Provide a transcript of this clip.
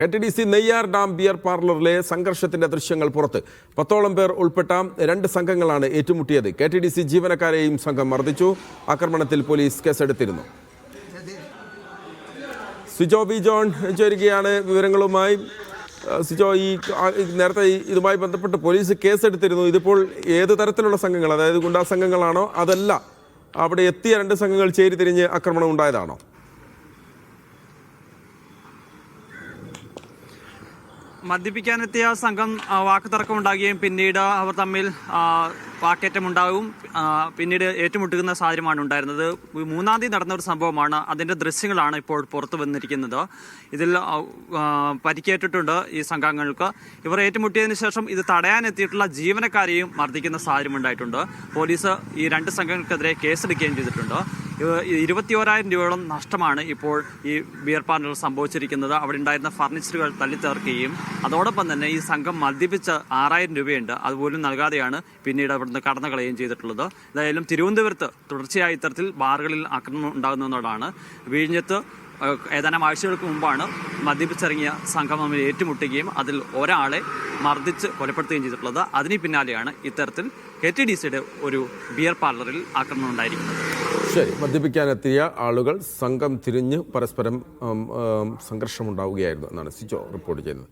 KTDC Neyyar dam beer പാർലറിലെ സംഘർഷത്തിന്റെ ദൃശ്യങ്ങൾ പുറത്ത് 10ഓളം പേർ ഉൾപ്പെട്ട 2 സംഘങ്ങളാണ് ഏറ്റുമുട്ടിയത്. KTDC ജീവനക്കാരെയും സംഘം മർദ്ദിച്ചു. ആക്രമണത്തിൽ പോലീസ് കേസെടുത്തിരുന്നു. സിജോ ബി ജോൺ ചേരുകയാണ് വിവരങ്ങളുമായി. സിജോ, നേരത്തെ ഇതുമായി ബന്ധപ്പെട്ട് പോലീസ് കേസെടുത്തിരുന്നു. ഇതിപ്പോൾ ഏത് തരത്തിലുള്ള സംഘങ്ങൾ, അതായത് ഗുണ്ടാ സംഘങ്ങളാണോ അതല്ല അവിടെ എത്തിയ 2 സംഘങ്ങൾ ചേരിതിരിഞ്ഞ് ആക്രമണം ഉണ്ടായതാണോ? മദ്യപിക്കാനെത്തിയ സംഘം വാക്കുതർക്കം ഉണ്ടാകുകയും പിന്നീട് അവർ തമ്മിൽ വാക്കേറ്റമുണ്ടാകും, പിന്നീട് ഏറ്റുമുട്ടുന്ന സാഹചര്യമാണ് ഉണ്ടായിരുന്നത്. 3-ാം തീയതി നടന്ന ഒരു സംഭവമാണ്. അതിൻ്റെ ദൃശ്യങ്ങളാണ് ഇപ്പോൾ പുറത്തു വന്നിരിക്കുന്നത്. ഇതിൽ പരിക്കേറ്റിട്ടുണ്ട് ഈ സംഘങ്ങൾക്ക്. ഇവർ ഏറ്റുമുട്ടിയതിനു ശേഷം ഇത് തടയാനെത്തിയിട്ടുള്ള ജീവനക്കാരെയും മർദ്ദിക്കുന്ന സാഹചര്യം ഉണ്ടായിട്ടുണ്ട്. പോലീസ് ഈ 2 സംഘങ്ങൾക്കെതിരെ കേസെടുക്കുകയും ചെയ്തിട്ടുണ്ട്. 21,000 രൂപയോളം നഷ്ടമാണ് ഇപ്പോൾ ഈ ബിയർ പാർലറിൽ സംഭവിച്ചിരിക്കുന്നത്. അവിടെ ഉണ്ടായിരുന്ന ഫർണിച്ചറുകൾ തല്ലിത്തേർക്കുകയും അതോടൊപ്പം തന്നെ ഈ സംഘം മദ്യപിച്ച 6,000 രൂപയുണ്ട് അതുപോലും നൽകാതെയാണ് പിന്നീട് അവിടുന്ന് കടന്നു കളയുകയും ചെയ്തിട്ടുള്ളത്. ഏതായാലും തിരുവനന്തപുരത്ത് തുടർച്ചയായ ഇത്തരത്തിൽ ബാറുകളിൽ ആക്രമണം ഉണ്ടാകുന്നതാണ്. വിഴിഞ്ഞത്ത് ഏതാനും ആഴ്ചകൾക്ക് മുമ്പാണ് മദ്യപിച്ചിറങ്ങിയ സംഘം തമ്മിൽ ഏറ്റുമുട്ടുകയും അതിൽ ഒരാളെ മർദ്ദിച്ച് കൊലപ്പെടുത്തുകയും ചെയ്തിട്ടുള്ളത്. അതിന് പിന്നാലെയാണ് ഇത്തരത്തിൽ KTDCയുടെ ഒരു ബിയർ പാർലറിൽ ആക്രമണം ഉണ്ടായിരിക്കുന്നത്. ശരി, മദ്യപിക്കാനെത്തിയ ആളുകൾ സംഘം തിരിഞ്ഞ് പരസ്പരം സംഘർഷമുണ്ടാവുകയായിരുന്നു എന്നാണ് സിജോ റിപ്പോർട്ട് ചെയ്യുന്നത്.